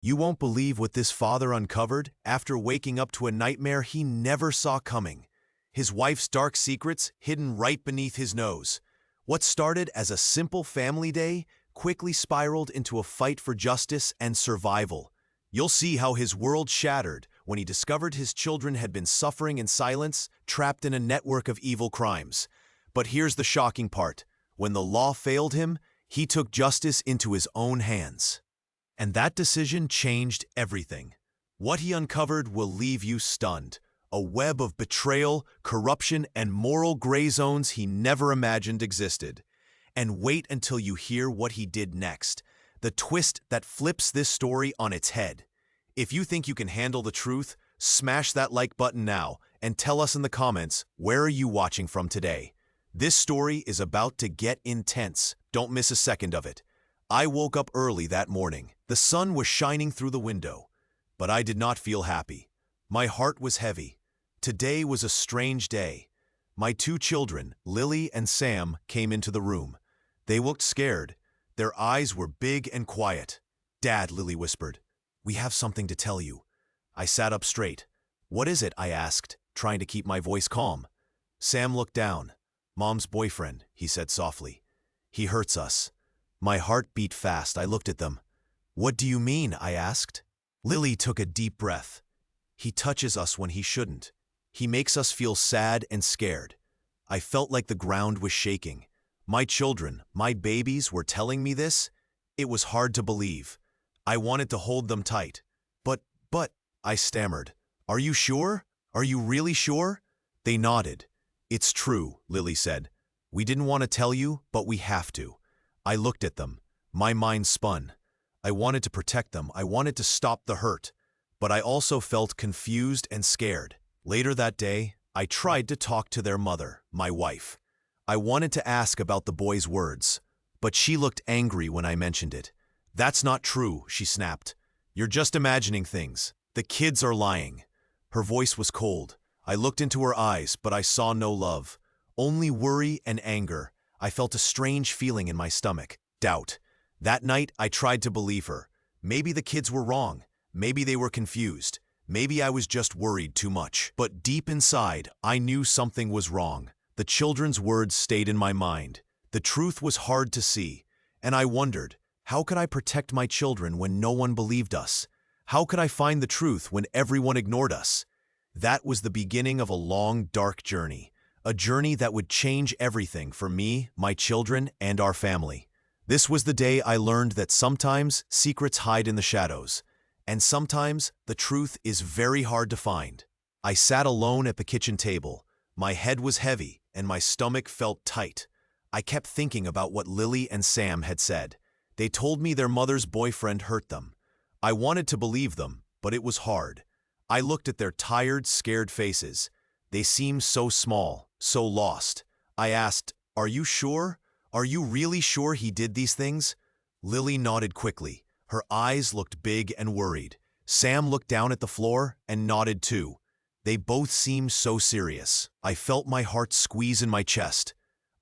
You won't believe what this father uncovered after waking up to a nightmare he never saw coming. His wife's dark secrets hidden right beneath his nose. What started as a simple family day quickly spiraled into a fight for justice and survival. You'll see how his world shattered when he discovered his children had been suffering in silence, trapped in a network of evil crimes. But here's the shocking part. When the law failed him, he took justice into his own hands. And that decision changed everything. What he uncovered will leave you stunned. A web of betrayal, corruption, and moral gray zones he never imagined existed. And wait until you hear what he did next. The twist that flips this story on its head. If you think you can handle the truth, smash that like button now and tell us in the comments, where are you watching from today? This story is about to get intense. Don't miss a second of it. I woke up early that morning. The sun was shining through the window, but I did not feel happy. My heart was heavy. Today was a strange day. My two children, Lily and Sam, came into the room. They looked scared. Their eyes were big and quiet. "Dad," Lily whispered, "we have something to tell you." I sat up straight. "What is it?" I asked, trying to keep my voice calm. Sam looked down. "Mom's boyfriend," he said softly. "He hurts us." My heart beat fast. I looked at them. "What do you mean?" I asked. Lily took a deep breath. "He touches us when he shouldn't. He makes us feel sad and scared." I felt like the ground was shaking. My children, my babies, were telling me this. It was hard to believe. I wanted to hold them tight. But, I stammered. "Are you sure? Are you really sure?" They nodded. "It's true," Lily said. "We didn't want to tell you, but we have to." I looked at them. My mind spun. I wanted to protect them. I wanted to stop the hurt. But I also felt confused and scared. Later that day, I tried to talk to their mother, my wife. I wanted to ask about the boy's words, but she looked angry when I mentioned it. "That's not true," she snapped. "You're just imagining things. The kids are lying." Her voice was cold. I looked into her eyes, but I saw no love. Only worry and anger. I felt a strange feeling in my stomach. Doubt. That night, I tried to believe her. Maybe the kids were wrong. Maybe they were confused. Maybe I was just worried too much. But deep inside, I knew something was wrong. The children's words stayed in my mind. The truth was hard to see. And I wondered, how could I protect my children when no one believed us? How could I find the truth when everyone ignored us? That was the beginning of a long, dark journey. A journey that would change everything for me, my children, and our family. This was the day I learned that sometimes secrets hide in the shadows, and sometimes the truth is very hard to find. I sat alone at the kitchen table. My head was heavy, and my stomach felt tight. I kept thinking about what Lily and Sam had said. They told me their mother's boyfriend hurt them. I wanted to believe them, but it was hard. I looked at their tired, scared faces. They seemed so small, so lost. I asked, "Are you sure? Are you really sure he did these things?" Lily nodded quickly. Her eyes looked big and worried. Sam looked down at the floor and nodded too. They both seemed so serious. I felt my heart squeeze in my chest.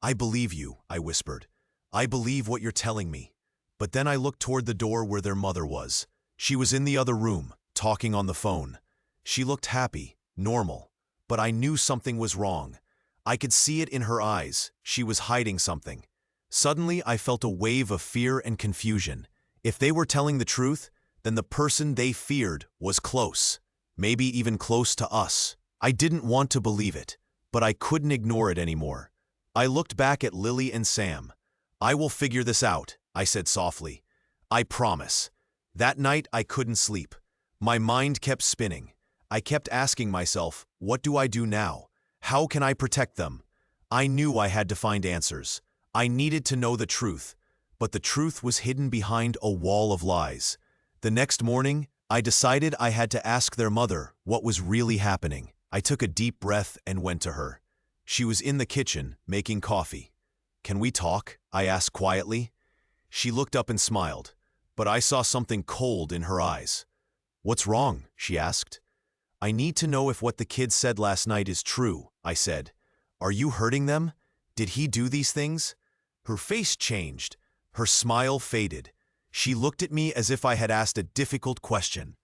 "I believe you," I whispered. "I believe what you're telling me." But then I looked toward the door where their mother was. She was in the other room, talking on the phone. She looked happy, normal. But I knew something was wrong. I could see it in her eyes. She was hiding something. Suddenly, I felt a wave of fear and confusion. If they were telling the truth, then the person they feared was close. Maybe even close to us. I didn't want to believe it, but I couldn't ignore it anymore. I looked back at Lily and Sam. "I will figure this out," I said softly. "I promise." That night, I couldn't sleep. My mind kept spinning. I kept asking myself, what do I do now? How can I protect them? I knew I had to find answers. I needed to know the truth, but the truth was hidden behind a wall of lies. The next morning, I decided I had to ask their mother what was really happening. I took a deep breath and went to her. She was in the kitchen, making coffee. "Can we talk?" I asked quietly. She looked up and smiled, but I saw something cold in her eyes. "What's wrong?" she asked. "I need to know if what the kids said last night is true," I said. "Are you hurting them? Did he do these things?" Her face changed. Her smile faded. She looked at me as if I had asked a difficult question.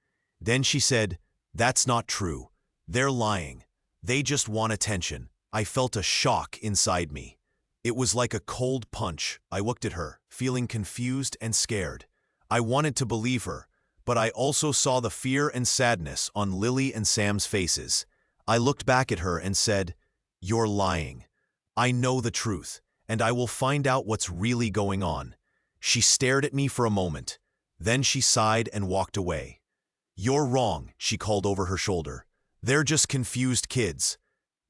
Then she said, "That's not true. They're lying. They just want attention." I felt a shock inside me. It was like a cold punch. I looked at her, feeling confused and scared. I wanted to believe her, but I also saw the fear and sadness on Lily and Sam's faces. I looked back at her and said, "You're lying. I know the truth, and I will find out what's really going on." She stared at me for a moment. Then she sighed and walked away. "You're wrong," she called over her shoulder. "They're just confused kids."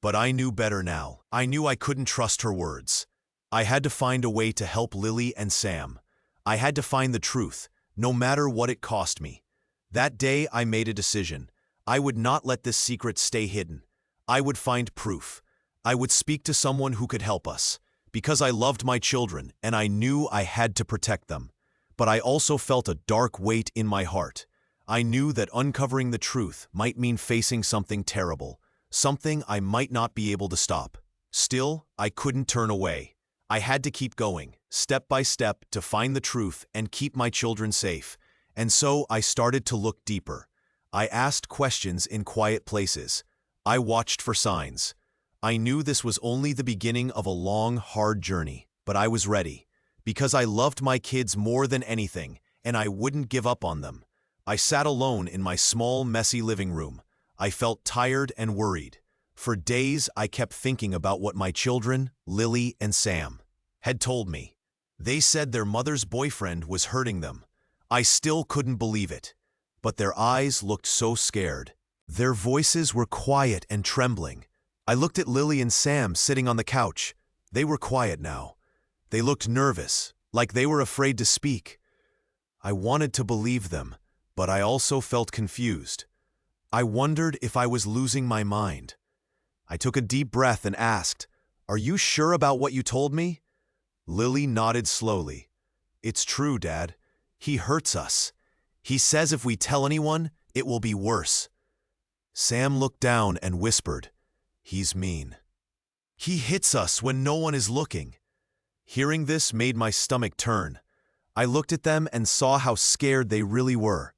But I knew better now. I knew I couldn't trust her words. I had to find a way to help Lily and Sam. I had to find the truth, no matter what it cost me. That day I made a decision. I would not let this secret stay hidden. I would find proof. I would speak to someone who could help us, because I loved my children and I knew I had to protect them. But I also felt a dark weight in my heart. I knew that uncovering the truth might mean facing something terrible, something I might not be able to stop. Still, I couldn't turn away. I had to keep going, step by step, to find the truth and keep my children safe. And so I started to look deeper. I asked questions in quiet places. I watched for signs. I knew this was only the beginning of a long, hard journey, but I was ready, because I loved my kids more than anything, and I wouldn't give up on them. I sat alone in my small, messy living room. I felt tired and worried. For days, I kept thinking about what my children, Lily and Sam, had told me. They said their mother's boyfriend was hurting them. I still couldn't believe it. But their eyes looked so scared. Their voices were quiet and trembling. I looked at Lily and Sam sitting on the couch. They were quiet now. They looked nervous, like they were afraid to speak. I wanted to believe them, but I also felt confused. I wondered if I was losing my mind. I took a deep breath and asked, "Are you sure about what you told me?" Lily nodded slowly. "It's true, Dad. He hurts us. He says if we tell anyone, it will be worse." Sam looked down and whispered, "He's mean. He hits us when no one is looking." Hearing this made my stomach turn. I looked at them and saw how scared they really were.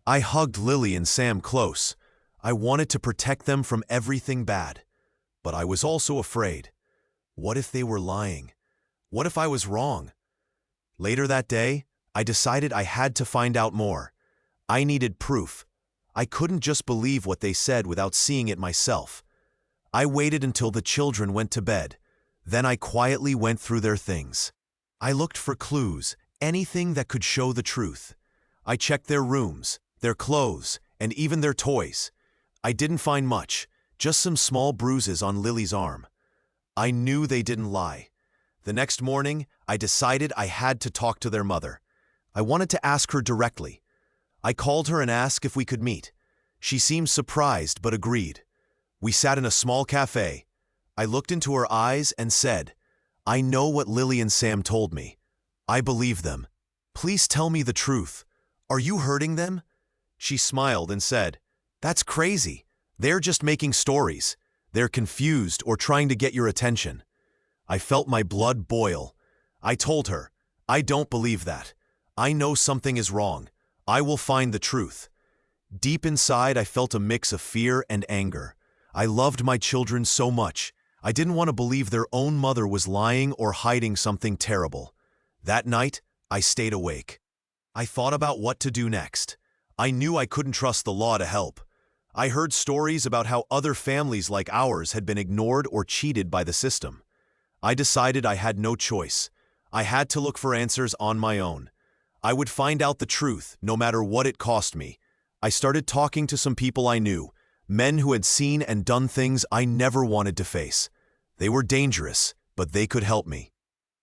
I hugged Lily and Sam close. I wanted to protect them from everything bad. But I was also afraid. What if they were lying? What if I was wrong? Later that day, I decided I had to find out more. I needed proof. I couldn't just believe what they said without seeing it myself. I waited until the children went to bed. Then I quietly went through their things. I looked for clues, anything that could show the truth. I checked their rooms, their clothes, and even their toys. I didn't find much, just some small bruises on Lily's arm. I knew they didn't lie. The next morning, I decided I had to talk to their mother. I wanted to ask her directly. I called her and asked if we could meet. She seemed surprised but agreed. We sat in a small cafe. I looked into her eyes and said, "I know what Lily and Sam told me. I believe them. Please tell me the truth. Are you hurting them?" She smiled and said, "That's crazy. They're just making stories. They're confused or trying to get your attention." I felt my blood boil. I told her, "I don't believe that. I know something is wrong. I will find the truth." Deep inside, I felt a mix of fear and anger. I loved my children so much. I didn't want to believe their own mother was lying or hiding something terrible. That night, I stayed awake. I thought about what to do next. I knew I couldn't trust the law to help. I heard stories about how other families like ours had been ignored or cheated by the system. I decided I had no choice. I had to look for answers on my own. I would find out the truth, no matter what it cost me. I started talking to some people I knew, men who had seen and done things I never wanted to face. They were dangerous, but they could help me.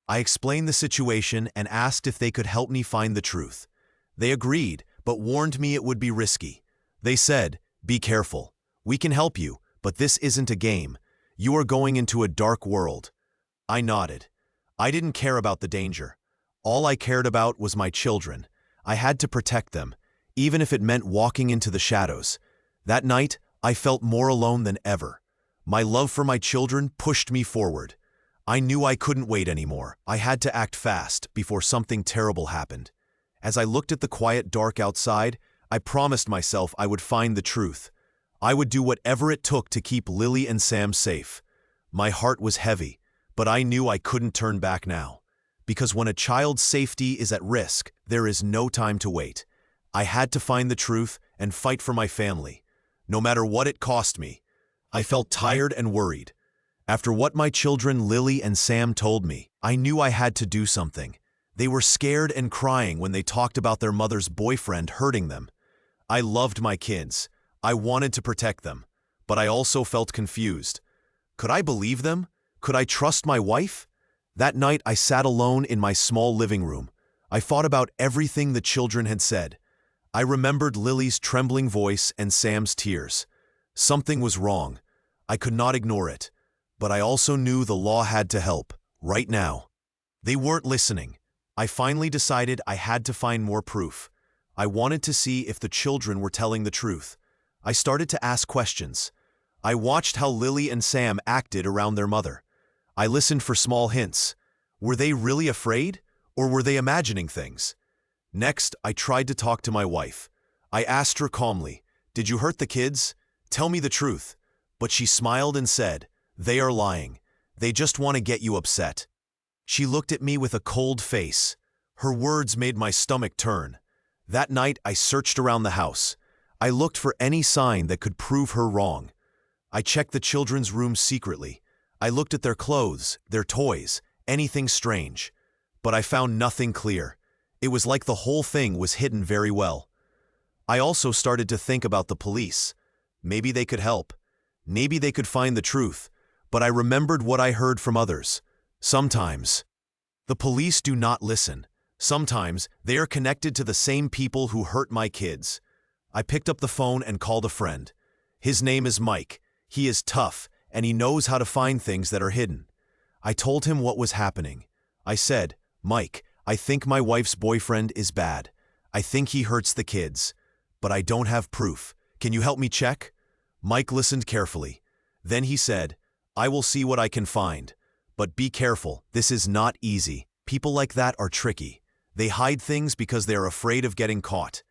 I explained the situation and asked if they could help me find the truth. They agreed, but warned me it would be risky. They said, "Be careful. We can help you, but this isn't a game. You are going into a dark world." I nodded. I didn't care about the danger. All I cared about was my children. I had to protect them, even if it meant walking into the shadows. That night, I felt more alone than ever. My love for my children pushed me forward. I knew I couldn't wait anymore. I had to act fast before something terrible happened. As I looked at the quiet dark outside, I promised myself I would find the truth. I would do whatever it took to keep Lily and Sam safe. My heart was heavy, but I knew I couldn't turn back now. Because when a child's safety is at risk, there is no time to wait. I had to find the truth and fight for my family, no matter what it cost me. I felt tired and worried. After what my children Lily and Sam told me, I knew I had to do something. They were scared and crying when they talked about their mother's boyfriend hurting them. I loved my kids. I wanted to protect them, but I also felt confused. Could I believe them? Could I trust my wife? That night I sat alone in my small living room. I thought about everything the children had said. I remembered Lily's trembling voice and Sam's tears. Something was wrong. I could not ignore it. But I also knew the law had to help, right now. They weren't listening. I finally decided I had to find more proof. I wanted to see if the children were telling the truth. I started to ask questions. I watched how Lily and Sam acted around their mother. I listened for small hints. Were they really afraid, or were they imagining things? Next, I tried to talk to my wife. I asked her calmly, "Did you hurt the kids? Tell me the truth." But she smiled and said, "They are lying. They just want to get you upset." She looked at me with a cold face. Her words made my stomach turn. That night, I searched around the house. I looked for any sign that could prove her wrong. I checked the children's rooms secretly. I looked at their clothes, their toys, anything strange. But I found nothing clear. It was like the whole thing was hidden very well. I also started to think about the police. Maybe they could help. Maybe they could find the truth. But I remembered what I heard from others. Sometimes the police do not listen. Sometimes they are connected to the same people who hurt my kids. I picked up the phone and called a friend. His name is Mike. He is tough, and he knows how to find things that are hidden. I told him what was happening. I said, "Mike, I think my wife's boyfriend is bad. I think he hurts the kids. But I don't have proof. Can you help me check?" Mike listened carefully. Then he said, "I will see what I can find. But be careful, this is not easy. People like that are tricky. They hide things because they are afraid of getting caught."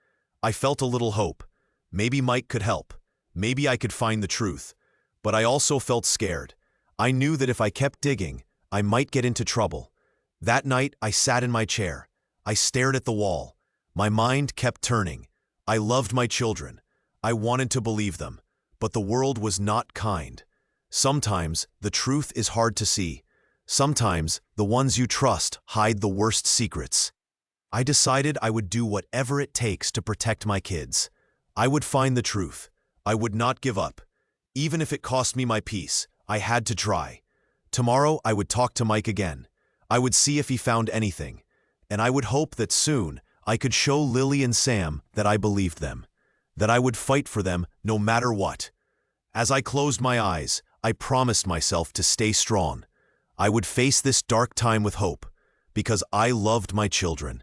I felt a little hope. Maybe Mike could help. Maybe I could find the truth. But I also felt scared. I knew that if I kept digging, I might get into trouble. That night, I sat in my chair. I stared at the wall. My mind kept turning. I loved my children. I wanted to believe them. But the world was not kind. Sometimes, the truth is hard to see. Sometimes, the ones you trust hide the worst secrets. I decided I would do whatever it takes to protect my kids. I would find the truth. I would not give up. Even if it cost me my peace, I had to try. Tomorrow, I would talk to Mike again. I would see if he found anything. And I would hope that soon, I could show Lily and Sam that I believed them. That I would fight for them no matter what. As I closed my eyes, I promised myself to stay strong. I would face this dark time with hope, because I loved my children.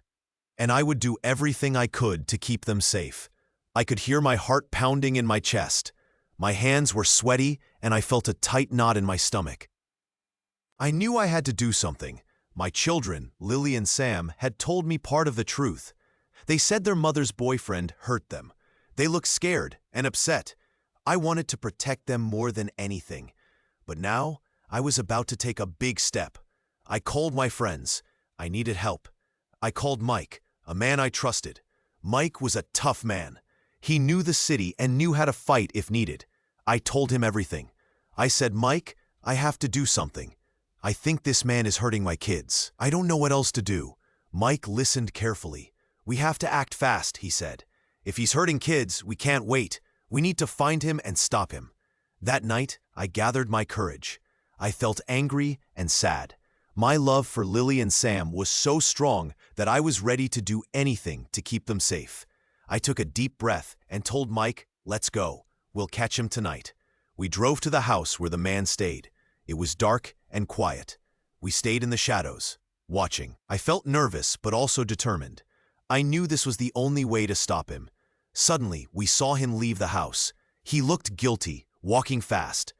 And I would do everything I could to keep them safe. I could hear my heart pounding in my chest. My hands were sweaty, and I felt a tight knot in my stomach. I knew I had to do something. My children, Lily and Sam, had told me part of the truth. They said their mother's boyfriend hurt them. They looked scared and upset. I wanted to protect them more than anything. But now, I was about to take a big step. I called my friends. I needed help. I called Mike, a man I trusted. Mike was a tough man. He knew the city and knew how to fight if needed. I told him everything. I said, "Mike, I have to do something. I think this man is hurting my kids. I don't know what else to do." Mike listened carefully. "We have to act fast," he said. "If he's hurting kids, we can't wait. We need to find him and stop him." That night, I gathered my courage. I felt angry and sad. My love for Lily and Sam was so strong that I was ready to do anything to keep them safe. I took a deep breath and told Mike, "Let's go. We'll catch him tonight." We drove to the house where the man stayed. It was dark and quiet. We stayed in the shadows, watching. I felt nervous but also determined. I knew this was the only way to stop him. Suddenly, we saw him leave the house. He looked guilty, walking fast.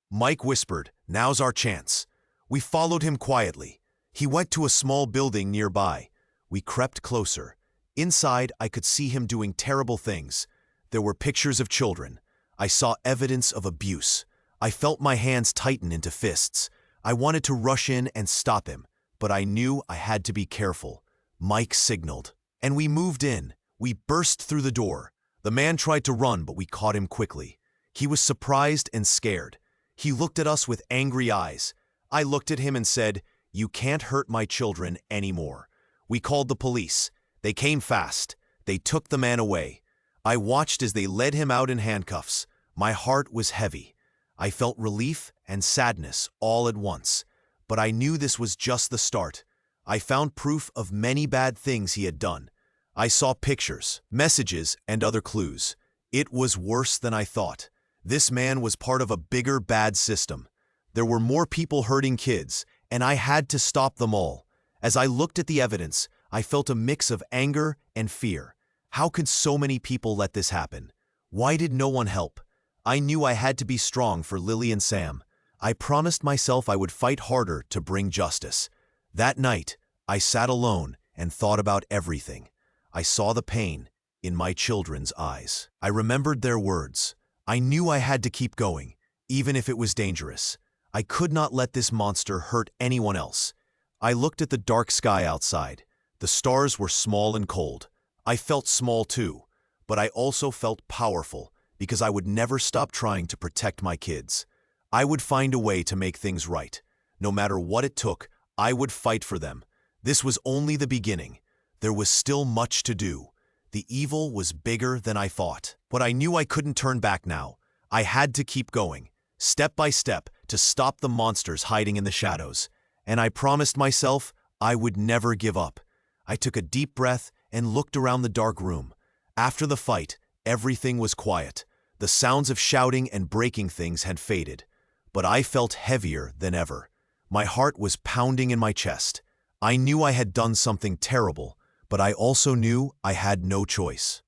Mike whispered, "Now's our chance." We followed him quietly. He went to a small building nearby. We crept closer. Inside, I could see him doing terrible things. There were pictures of children. I saw evidence of abuse. I felt my hands tighten into fists. I wanted to rush in and stop him, but I knew I had to be careful. Mike signaled, and we moved in. We burst through the door. The man tried to run, but we caught him quickly. He was surprised and scared. He looked at us with angry eyes. I looked at him and said, "You can't hurt my children anymore." We called the police. They came fast. They took the man away. I watched as they led him out in handcuffs. My heart was heavy. I felt relief and sadness all at once. But I knew this was just the start. I found proof of many bad things he had done. I saw pictures, messages, and other clues. It was worse than I thought. This man was part of a bigger bad system. There were more people hurting kids, and I had to stop them all. As I looked at the evidence, I felt a mix of anger and fear. How could so many people let this happen? Why did no one help? I knew I had to be strong for Lily and Sam. I promised myself I would fight harder to bring justice. That night, I sat alone and thought about everything. I saw the pain in my children's eyes. I remembered their words. I knew I had to keep going, even if it was dangerous. I could not let this monster hurt anyone else. I looked at the dark sky outside. The stars were small and cold. I felt small too, but I also felt powerful because I would never stop trying to protect my kids. I would find a way to make things right. No matter what it took, I would fight for them. This was only the beginning. There was still much to do. The evil was bigger than I thought. But I knew I couldn't turn back now. I had to keep going, step by step, to stop the monsters hiding in the shadows. And I promised myself I would never give up. I took a deep breath and looked around the dark room. After the fight, everything was quiet. The sounds of shouting and breaking things had faded. But I felt heavier than ever. My heart was pounding in my chest. I knew I had done something terrible, but I also knew I had no choice.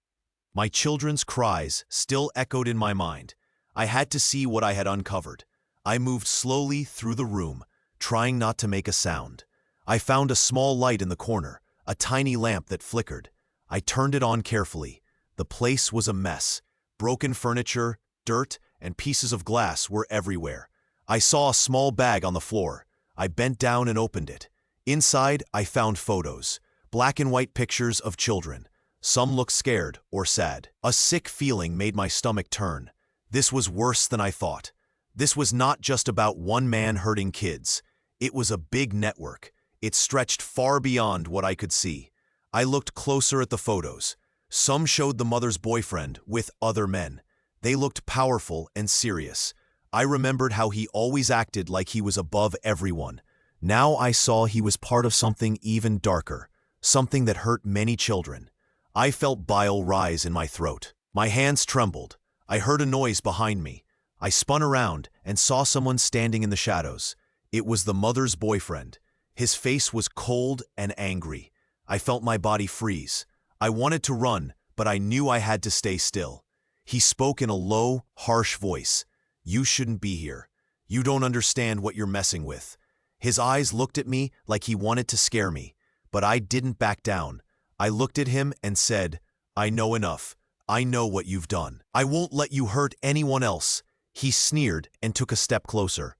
My children's cries still echoed in my mind. I had to see what I had uncovered. I moved slowly through the room, trying not to make a sound. I found a small light in the corner, a tiny lamp that flickered. I turned it on carefully. The place was a mess. Broken furniture, dirt, and pieces of glass were everywhere. I saw a small bag on the floor. I bent down and opened it. Inside, I found photos, black and white pictures of children. Some looked scared or sad. A sick feeling made my stomach turn. This was worse than I thought. This was not just about one man hurting kids. It was a big network. It stretched far beyond what I could see. I looked closer at the photos. Some showed the mother's boyfriend with other men. They looked powerful and serious. I remembered how he always acted like he was above everyone. Now I saw he was part of something even darker, something that hurt many children. I felt bile rise in my throat. My hands trembled. I heard a noise behind me. I spun around and saw someone standing in the shadows. It was the mother's boyfriend. His face was cold and angry. I felt my body freeze. I wanted to run, but I knew I had to stay still. He spoke in a low, harsh voice. "You shouldn't be here. You don't understand what you're messing with." His eyes looked at me like he wanted to scare me, but I didn't back down. I looked at him and said, "I know enough. I know what you've done. I won't let you hurt anyone else." He sneered and took a step closer.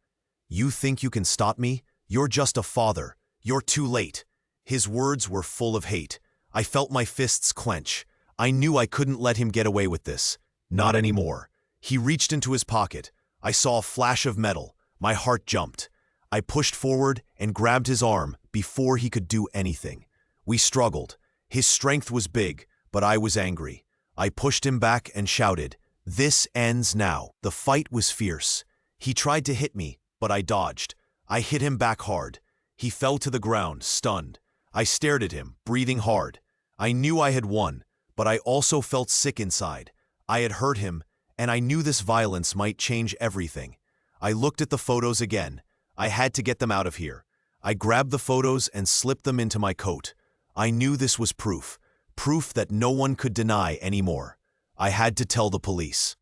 "You think you can stop me? You're just a father. You're too late." His words were full of hate. I felt my fists clench. I knew I couldn't let him get away with this. Not anymore. He reached into his pocket. I saw a flash of metal. My heart jumped. I pushed forward and grabbed his arm before he could do anything. We struggled. His strength was big, but I was angry. I pushed him back and shouted, "This ends now." The fight was fierce. He tried to hit me, but I dodged. I hit him back hard. He fell to the ground, stunned. I stared at him, breathing hard. I knew I had won, but I also felt sick inside. I had hurt him, and I knew this violence might change everything. I looked at the photos again. I had to get them out of here. I grabbed the photos and slipped them into my coat. I knew this was proof that no one could deny anymore. I had to tell the police.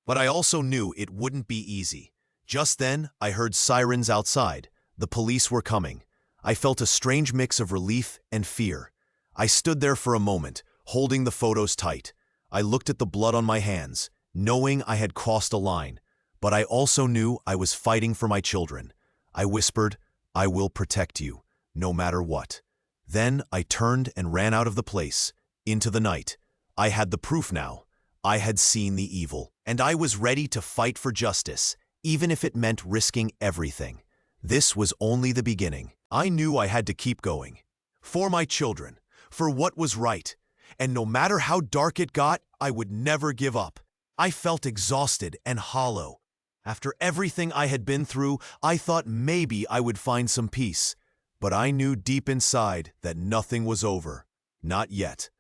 But I also knew it wouldn't be easy. Just then, I heard sirens outside. The police were coming. I felt a strange mix of relief and fear. I stood there for a moment, holding the photos tight. I looked at the blood on my hands, knowing I had crossed a line, but I also knew I was fighting for my children. I whispered, "I will protect you, no matter what." Then I turned and ran out of the place, into the night. I had the proof now. I had seen the evil, and I was ready to fight for justice, even if it meant risking everything. This was only the beginning. I knew I had to keep going. For my children, for what was right, and no matter how dark it got, I would never give up. I felt exhausted and hollow. After everything I had been through, I thought maybe I would find some peace. But I knew deep inside that nothing was over. Not yet.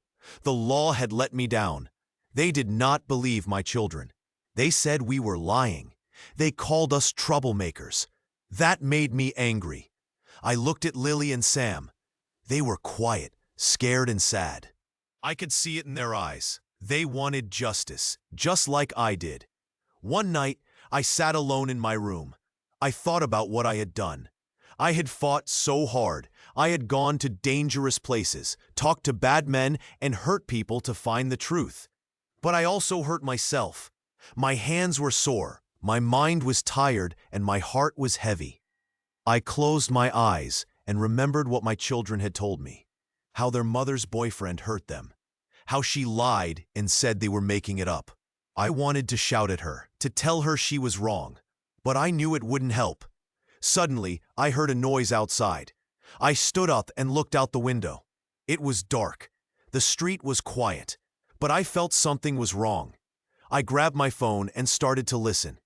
The law had let me down. They did not believe my children. They said we were lying. They called us troublemakers. That made me angry. I looked at Lily and Sam. They were quiet, scared and sad. I could see it in their eyes. They wanted justice, just like I did. One night, I sat alone in my room. I thought about what I had done. I had fought so hard. I had gone to dangerous places, talked to bad men, and hurt people to find the truth. But I also hurt myself. My hands were sore, my mind was tired, and my heart was heavy. I closed my eyes and remembered what my children had told me. How their mother's boyfriend hurt them. How she lied and said they were making it up. I wanted to shout at her, to tell her she was wrong. But I knew it wouldn't help. Suddenly, I heard a noise outside. I stood up and looked out the window. It was dark. The street was quiet. But I felt something was wrong. I grabbed my phone and started to listen.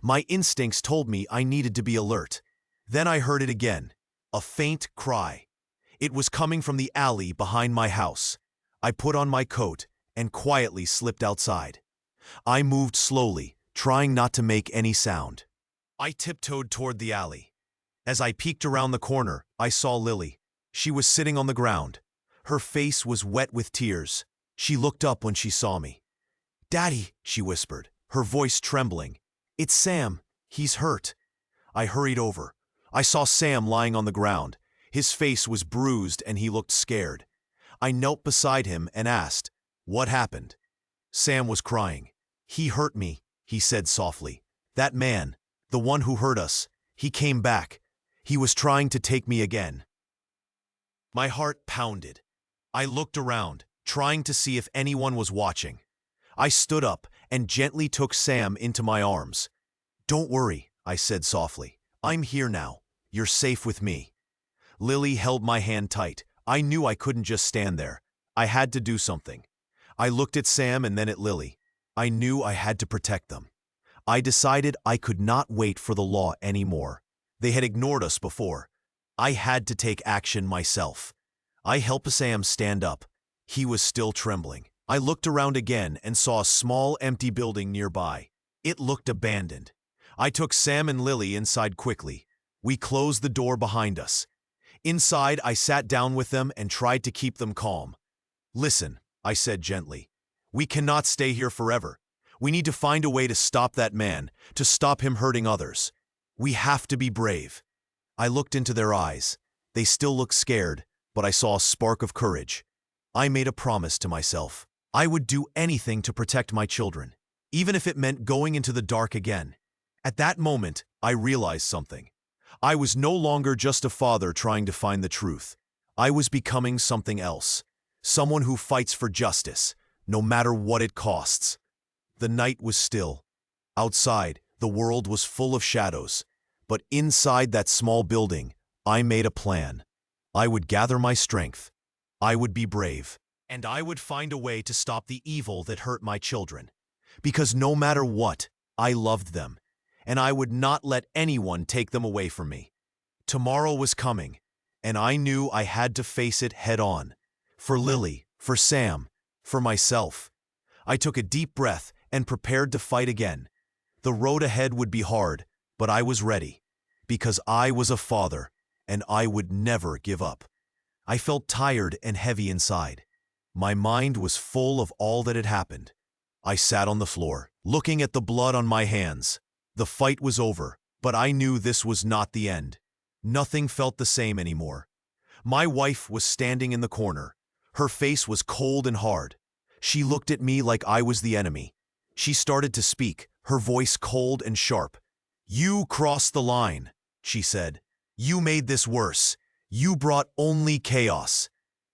My instincts told me I needed to be alert. Then I heard it again. A faint cry. It was coming from the alley behind my house. I put on my coat and quietly slipped outside. I moved slowly, trying not to make any sound. I tiptoed toward the alley. As I peeked around the corner, I saw Lily. She was sitting on the ground. Her face was wet with tears. She looked up when she saw me. "Daddy," she whispered, her voice trembling. "It's Sam. He's hurt." I hurried over. I saw Sam lying on the ground. His face was bruised and he looked scared. I knelt beside him and asked, "What happened?" Sam was crying. "He hurt me," he said softly. "That man, the one who hurt us, he came back. He was trying to take me again." My heart pounded. I looked around, trying to see if anyone was watching. I stood up and gently took Sam into my arms. "Don't worry," I said softly. "I'm here now. You're safe with me." Lily held my hand tight. I knew I couldn't just stand there. I had to do something. I looked at Sam and then at Lily. I knew I had to protect them. I decided I could not wait for the law anymore. They had ignored us before. I had to take action myself. I helped Sam stand up. He was still trembling. I looked around again and saw a small empty building nearby. It looked abandoned. I took Sam and Lily inside quickly. We closed the door behind us. Inside, I sat down with them and tried to keep them calm. "Listen," I said gently. "We cannot stay here forever. We need to find a way to stop that man, to stop him hurting others. We have to be brave." I looked into their eyes. They still looked scared, but I saw a spark of courage. I made a promise to myself. I would do anything to protect my children, even if it meant going into the dark again. At that moment, I realized something. I was no longer just a father trying to find the truth. I was becoming something else. Someone who fights for justice, no matter what it costs. The night was still. Outside, the world was full of shadows. But inside that small building, I made a plan. I would gather my strength. I would be brave. And I would find a way to stop the evil that hurt my children. Because no matter what, I loved them. And I would not let anyone take them away from me. Tomorrow was coming, and I knew I had to face it head on. For Lily, for Sam, for myself. I took a deep breath and prepared to fight again. The road ahead would be hard, but I was ready. Because I was a father, and I would never give up. I felt tired and heavy inside. My mind was full of all that had happened. I sat on the floor, looking at the blood on my hands. The fight was over, but I knew this was not the end. Nothing felt the same anymore. My wife was standing in the corner. Her face was cold and hard. She looked at me like I was the enemy. She started to speak, her voice cold and sharp. "You crossed the line," she said. "You made this worse. You brought only chaos."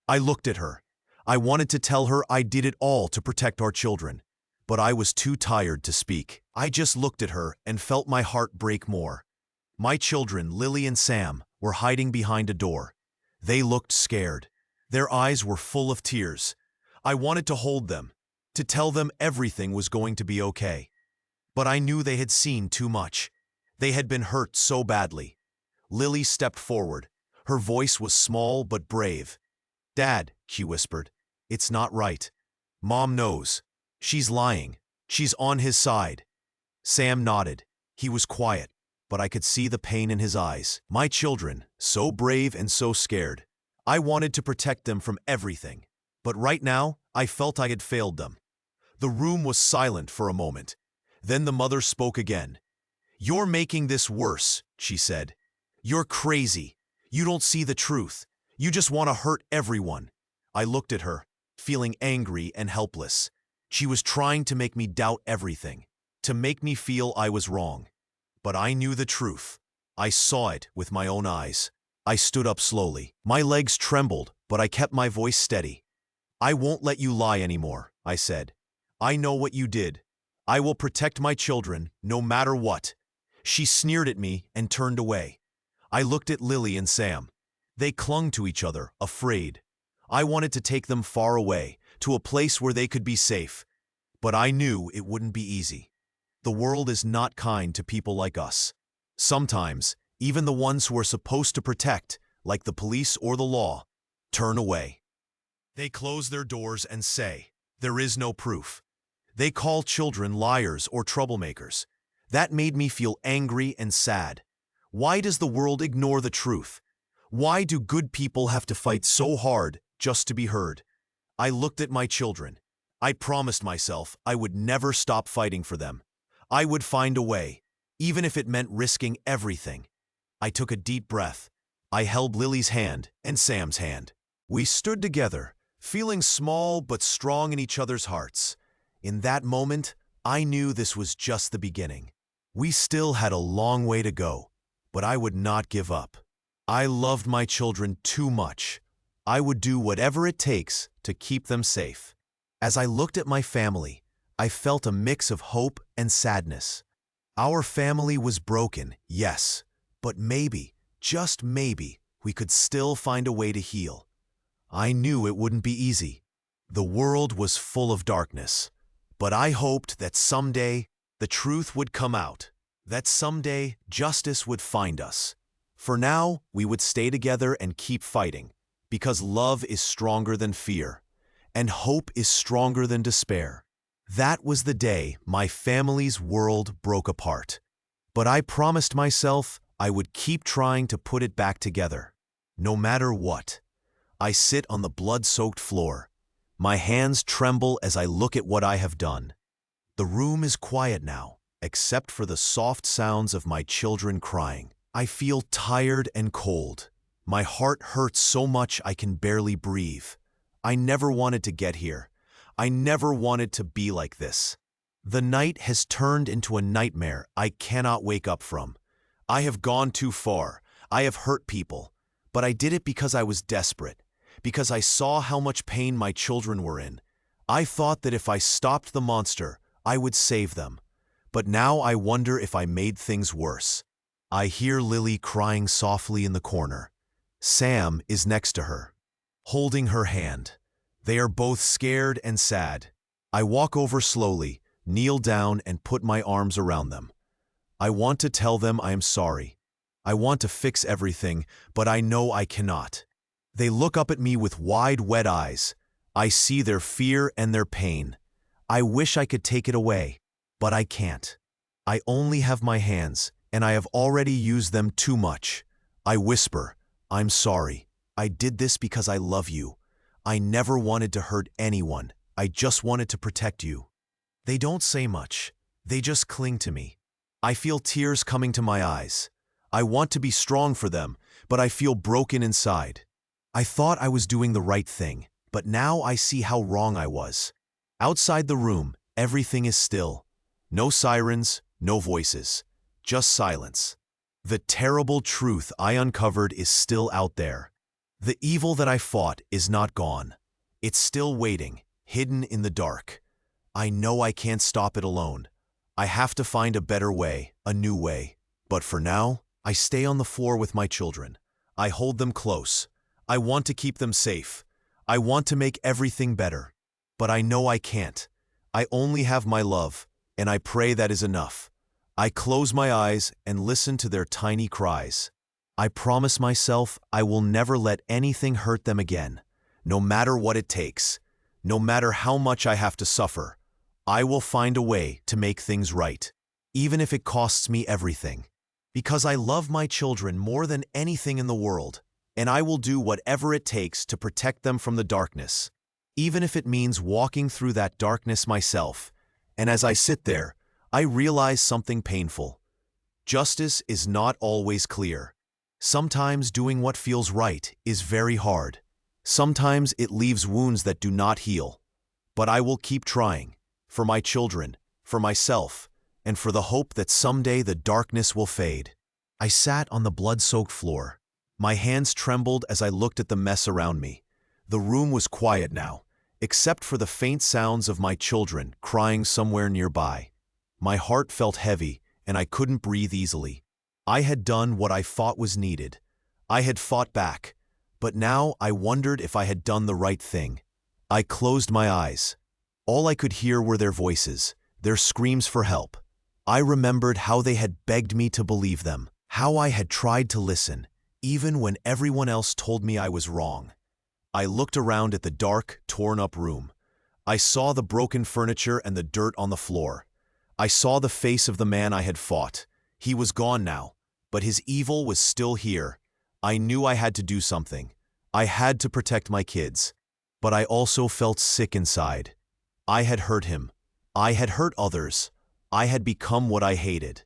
I looked at her. I wanted to tell her I did it all to protect our children, but I was too tired to speak. I just looked at her and felt my heart break more. My children, Lily and Sam, were hiding behind a door. They looked scared. Their eyes were full of tears. I wanted to hold them, to tell them everything was going to be okay. But I knew they had seen too much. They had been hurt so badly. Lily stepped forward. Her voice was small but brave. "Dad," she whispered, "it's not right. Mom knows. She's lying. She's on his side." Sam nodded. He was quiet, but I could see the pain in his eyes. My children, so brave and so scared. I wanted to protect them from everything, but right now I felt I had failed them. The room was silent for a moment. Then the mother spoke again. "You're making this worse," she said. "You're crazy. You don't see the truth. You just want to hurt everyone." I looked at her, feeling angry and helpless. She was trying to make me doubt everything, to make me feel I was wrong. But I knew the truth. I saw it with my own eyes. I stood up slowly. My legs trembled, but I kept my voice steady. "I won't let you lie anymore," I said. "I know what you did. I will protect my children, no matter what." She sneered at me and turned away. I looked at Lily and Sam. They clung to each other, afraid. I wanted to take them far away, to a place where they could be safe. But I knew it wouldn't be easy. The world is not kind to people like us. Sometimes, even the ones who are supposed to protect, like the police or the law, turn away. They close their doors and say, "There is no proof." They call children liars or troublemakers. That made me feel angry and sad. Why does the world ignore the truth? Why do good people have to fight so hard just to be heard? I looked at my children. I promised myself I would never stop fighting for them. I would find a way, even if it meant risking everything. I took a deep breath. I held Lily's hand and Sam's hand. We stood together, feeling small but strong in each other's hearts. In that moment, I knew this was just the beginning. We still had a long way to go, but I would not give up. I loved my children too much. I would do whatever it takes to keep them safe. As I looked at my family, I felt a mix of hope and sadness. Our family was broken, yes, but maybe, just maybe, we could still find a way to heal. I knew it wouldn't be easy. The world was full of darkness, but I hoped that someday the truth would come out, that someday justice would find us. For now, we would stay together and keep fighting, because love is stronger than fear, and hope is stronger than despair. That was the day my family's world broke apart. But I promised myself I would keep trying to put it back together, no matter what. I sit on the blood-soaked floor. My hands tremble as I look at what I have done. The room is quiet now, except for the soft sounds of my children crying. I feel tired and cold. My heart hurts so much I can barely breathe. I never wanted to get here. I never wanted to be like this. The night has turned into a nightmare I cannot wake up from. I have gone too far. I have hurt people. But I did it because I was desperate, because I saw how much pain my children were in. I thought that if I stopped the monster, I would save them. But now I wonder if I made things worse. I hear Lily crying softly in the corner. Sam is next to her, holding her hand. They are both scared and sad. I walk over slowly, kneel down, and put my arms around them. I want to tell them I am sorry. I want to fix everything, but I know I cannot. They look up at me with wide, wet eyes. I see their fear and their pain. I wish I could take it away, but I can't. I only have my hands, and I have already used them too much. I whisper, "I'm sorry. I did this because I love you. I never wanted to hurt anyone. I just wanted to protect you." They don't say much. They just cling to me. I feel tears coming to my eyes. I want to be strong for them, but I feel broken inside. I thought I was doing the right thing, But now I see how wrong I was. Outside the room, everything is still. No sirens, no voices, just silence. The terrible truth I uncovered is still out there. The evil that I fought is not gone. It's still waiting, hidden in the dark. I know I can't stop it alone. I have to find a better way, a new way. But for now, I stay on the floor with my children. I hold them close. I want to keep them safe. I want to make everything better. But I know I can't. I only have my love, and I pray that is enough. I close my eyes and listen to their tiny cries. I promise myself I will never let anything hurt them again. No matter what it takes, no matter how much I have to suffer, I will find a way to make things right, even if it costs me everything. Because I love my children more than anything in the world, and I will do whatever it takes to protect them from the darkness, even if it means walking through that darkness myself. And as I sit there, I realize something painful. Justice is not always clear. Sometimes doing what feels right is very hard. Sometimes it leaves wounds that do not heal. But I will keep trying, for my children, for myself, and for the hope that someday the darkness will fade. I sat on the blood-soaked floor. My hands trembled as I looked at the mess around me. The room was quiet now, except for the faint sounds of my children crying somewhere nearby. My heart felt heavy, and I couldn't breathe easily. I had done what I thought was needed. I had fought back. But now I wondered if I had done the right thing. I closed my eyes. All I could hear were their voices, their screams for help. I remembered how they had begged me to believe them, how I had tried to listen, even when everyone else told me I was wrong. I looked around at the dark, torn-up room. I saw the broken furniture and the dirt on the floor. I saw the face of the man I had fought. He was gone now, but his evil was still here. I knew I had to do something. I had to protect my kids. But I also felt sick inside. I had hurt him. I had hurt others. I had become what I hated.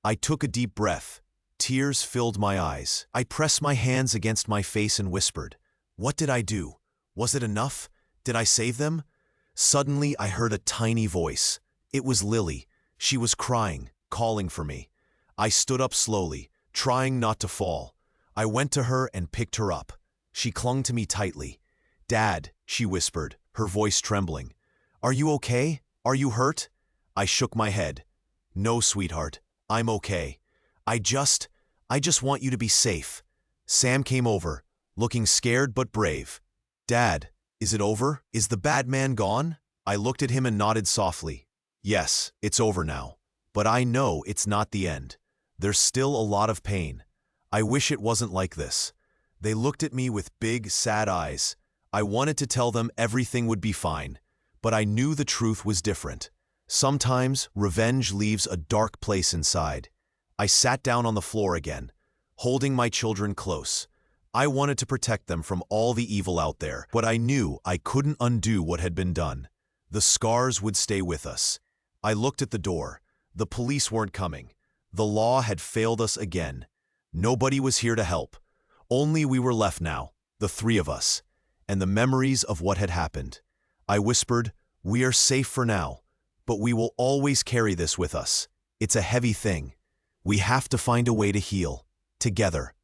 I took a deep breath. Tears filled my eyes. I pressed my hands against my face and whispered, "What did I do? Was it enough? Did I save them?" Suddenly, I heard a tiny voice. It was Lily. She was crying, calling for me. I stood up slowly, trying not to fall. I went to her and picked her up. She clung to me tightly. "Dad," she whispered, her voice trembling. "Are you okay? Are you hurt?" I shook my head. "No, sweetheart, I'm okay. I just want you to be safe." Sam came over, looking scared but brave. "Dad, is it over? Is the bad man gone?" I looked at him and nodded softly. "Yes, it's over now. But I know it's not the end. There's still a lot of pain. I wish it wasn't like this." They looked at me with big, sad eyes. I wanted to tell them everything would be fine, but I knew the truth was different. Sometimes revenge leaves a dark place inside. I sat down on the floor again, holding my children close. I wanted to protect them from all the evil out there, but I knew I couldn't undo what had been done. The scars would stay with us. I looked at the door. The police weren't coming. The law had failed us again. Nobody was here to help. Only we were left now, the three of us, and the memories of what had happened. I whispered, "We are safe for now, but we will always carry this with us. It's a heavy thing. We have to find a way to heal, together."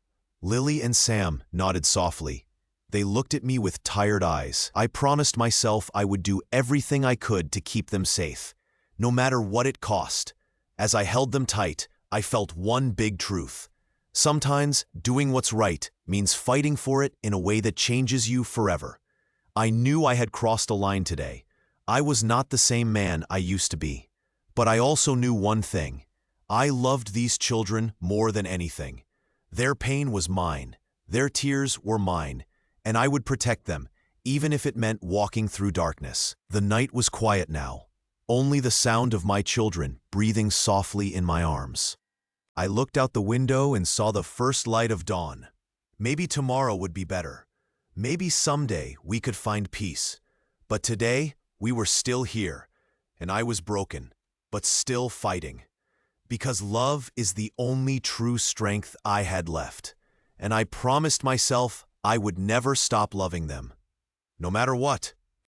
Lily and Sam nodded softly. They looked at me with tired eyes. I promised myself I would do everything I could to keep them safe, no matter what it cost. As I held them tight, I felt one big truth. Sometimes doing what's right means fighting for it in a way that changes you forever. I knew I had crossed a line today. I was not the same man I used to be. But I also knew one thing. I loved these children more than anything. Their pain was mine. Their tears were mine. And I would protect them, even if it meant walking through darkness. The night was quiet now. Only the sound of my children breathing softly in my arms. I looked out the window and saw the first light of dawn. Maybe tomorrow would be better. Maybe someday we could find peace. But today, we were still here, and I was broken, but still fighting. Because love is the only true strength I had left, and I promised myself I would never stop loving them. no matter what.